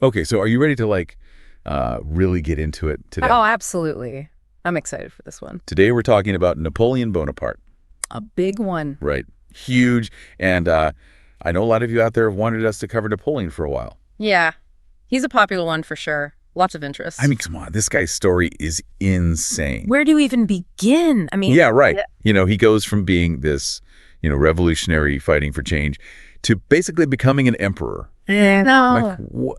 Okay, so are you ready to really get into it today? Oh, absolutely. I'm excited for this one. Today we're talking about Napoleon Bonaparte, A big one. right? Huge, and I know a lot of you out there have wanted us to cover Napoleon for a while. Yeah, he's a popular one for sure. Lots of I interest. mean, come on, this guy's story is insane. Where do you even begin? Yeah, right. Yeah. He goes from being this, revolutionary fighting for change to basically becoming an emperor. No. Like, what?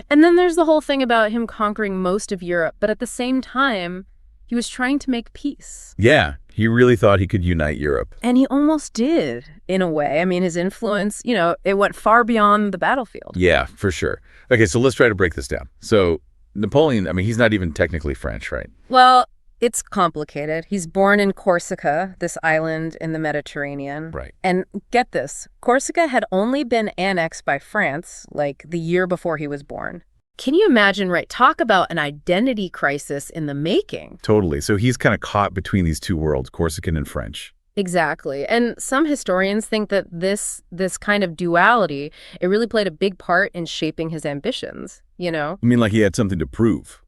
And then there's the whole thing about him conquering most of Europe, but at the same time, he was trying to make peace. Yeah, he really thought he could unite Europe. And he almost did, in a way. I mean, his influence, it went far beyond the battlefield. Yeah, for sure. Okay, so let's try to break this down. So Napoleon, I mean, he's not even technically French, right? Well, it's complicated. He's born in Corsica, this island in the Mediterranean. Right. And get this, Corsica had only been annexed by France, like the year before he was born. Can you imagine, right? Talk about an identity crisis in the making. Totally. So he's kind of caught between these two worlds, Corsican and French. Exactly. And some historians think that this kind of duality, it really played a big part in shaping his ambitions. I mean, like he had something to prove.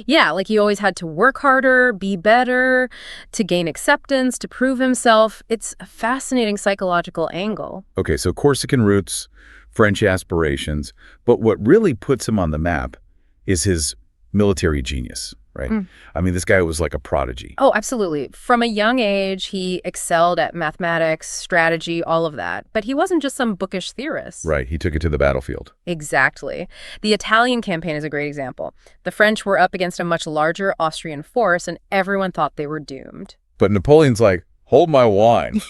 Yeah, like he always had to work harder, be better, to gain acceptance, to prove himself. It's a fascinating psychological angle. Okay, so Corsican roots, French aspirations, but what really puts him on the map is his military genius, right? I mean, this guy was like a prodigy. Oh, absolutely. From a young age, he excelled at mathematics, strategy, all of that. But he wasn't just some bookish theorist. Right, he took it to the battlefield. Exactly. The Italian campaign is a great example. The French were up against a much larger Austrian force, and everyone thought they were doomed. But Napoleon's like, hold my wine.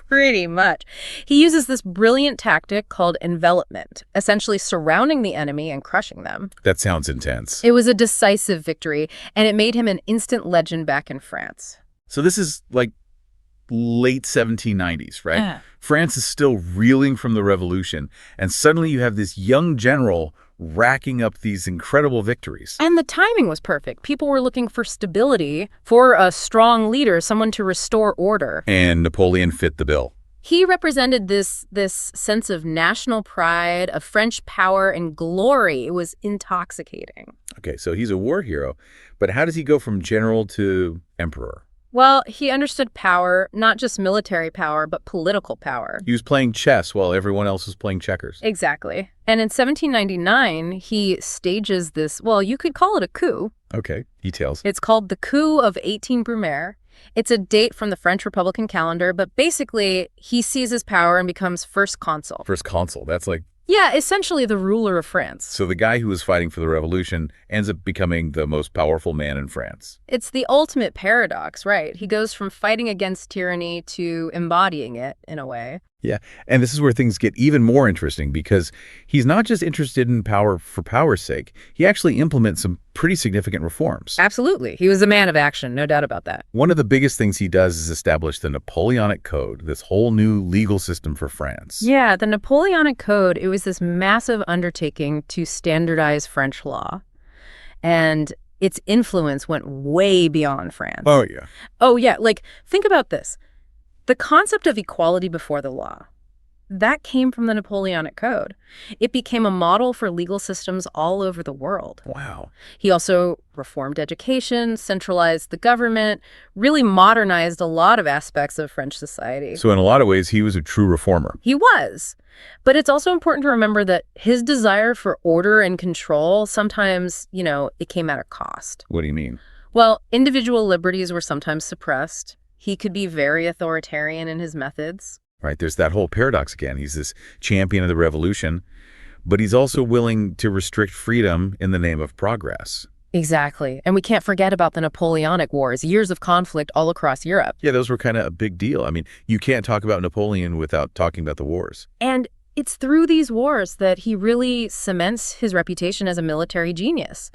Pretty much. He uses this brilliant tactic called envelopment, essentially surrounding the enemy and crushing them. That sounds intense. It was a decisive victory, and it made him an instant legend back in France. So this is like late 1790s, right? Yeah. France is still reeling from the revolution, and suddenly you have this young general racking up these incredible victories. And the timing was perfect. People were looking for stability, for a strong leader, someone to restore order. And Napoleon fit the bill. He represented this sense of national pride, of French power and glory. It was intoxicating. Okay, so he's a war hero, but how does he go from general to emperor? Well, he understood power, not just military power, but political power. He was playing chess while everyone else was playing checkers. Exactly. And in 1799, he stages this, well, you could call it a coup. Okay, details. It's called the Coup of 18 Brumaire. It's a date from the French Republican calendar, but basically, he seizes power and becomes first consul. First consul, that's like... Yeah, essentially the ruler of France. So the guy who was fighting for the revolution ends up becoming the most powerful man in France. It's the ultimate paradox, right? He goes from fighting against tyranny to embodying it, in a way. Yeah, and this is where things get even more interesting because he's not just interested in power for power's sake. He actually implements some pretty significant reforms. Absolutely. He was a man of action, no doubt about that. One of the biggest things he does is establish the Napoleonic Code, this whole new legal system for France. Yeah, the Napoleonic Code, it was this massive undertaking to standardize French law. And its influence went way beyond France. Oh, yeah. Oh, yeah. Like, think about this. The concept of equality before the law, that came from the Napoleonic Code. It became a model for legal systems all over the world. Wow. He also reformed education, centralized the government, really modernized a lot of aspects of French society. So in a lot of ways, he was a true reformer. He was. But it's also important to remember that his desire for order and control, sometimes, it came at a cost. What do you mean? Well, individual liberties were sometimes suppressed. He could be very authoritarian in his methods. Right, there's that whole paradox again. He's this champion of the revolution, but he's also willing to restrict freedom in the name of progress. Exactly. And we can't forget about the Napoleonic Wars, years of conflict all across Europe. Yeah, those were kind of a big deal. I mean, you can't talk about Napoleon without talking about the wars. And it's through these wars that he really cements his reputation as a military genius.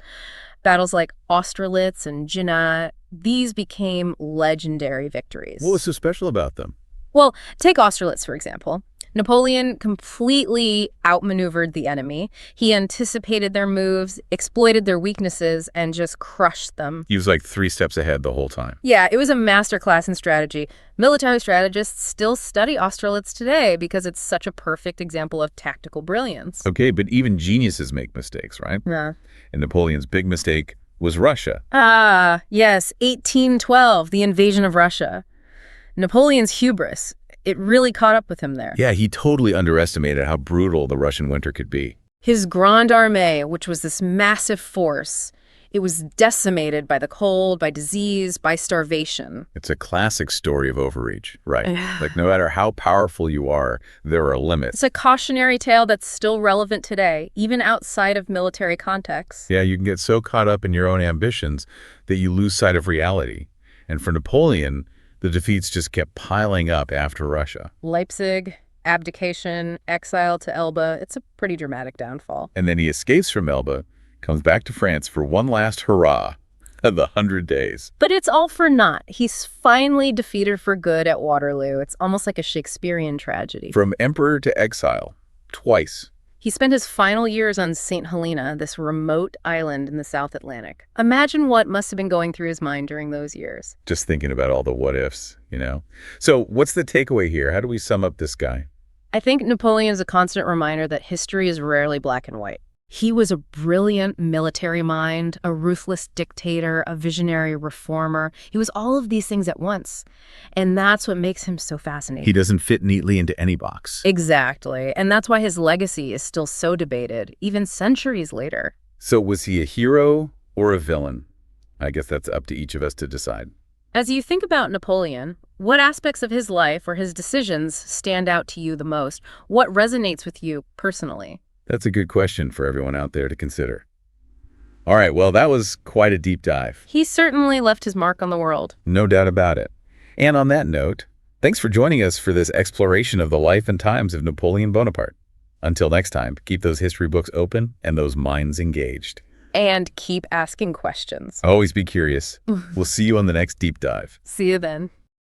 Battles like Austerlitz and Jena, these became legendary victories. What was so special about them? Well, take Austerlitz, for example. Napoleon completely outmaneuvered the enemy. He anticipated their moves, exploited their weaknesses, and just crushed them. He was like 3 steps ahead the whole time. Yeah, it was a masterclass in strategy. Military strategists still study Austerlitz today because it's such a perfect example of tactical brilliance. Okay, but even geniuses make mistakes, right? Yeah. And Napoleon's big mistake was Russia. Ah, yes, 1812, the invasion of Russia. Napoleon's hubris, it really caught up with him there. Yeah, he totally underestimated how brutal the Russian winter could be. His Grande Armée, which was this massive force, it was decimated by the cold, by disease, by starvation. It's a classic story of overreach, right? Like, no matter how powerful you are, there are limits. It's a cautionary tale that's still relevant today, even outside of military contexts. Yeah, you can get so caught up in your own ambitions that you lose sight of reality. And for Napoleon, the defeats just kept piling up after Russia. Leipzig, abdication, exile to Elba. It's a pretty dramatic downfall. And then he escapes from Elba, comes back to France for one last hurrah, the 100 Days. But it's all for naught. He's finally defeated for good at Waterloo. It's almost like a Shakespearean tragedy. From emperor to exile, twice. He spent his final years on Saint Helena, this remote island in the South Atlantic. Imagine what must have been going through his mind during those years. Just thinking about all the what-ifs, you know? So what's the takeaway here? How do we sum up this guy? I think Napoleon is a constant reminder that history is rarely black and white. He was a brilliant military mind, a ruthless dictator, a visionary reformer. He was all of these things at once. And that's what makes him so fascinating. He doesn't fit neatly into any box. Exactly. And that's why his legacy is still so debated, even centuries later. So was he a hero or a villain? I guess that's up to each of us to decide. As you think about Napoleon, what aspects of his life or his decisions stand out to you the most? What resonates with you personally? That's a good question for everyone out there to consider. All right, well, that was quite a deep dive. He certainly left his mark on the world. No doubt about it. And on that note, thanks for joining us for this exploration of the life and times of Napoleon Bonaparte. Until next time, keep those history books open and those minds engaged. And keep asking questions. Always be curious. We'll see you on the next deep dive. See you then.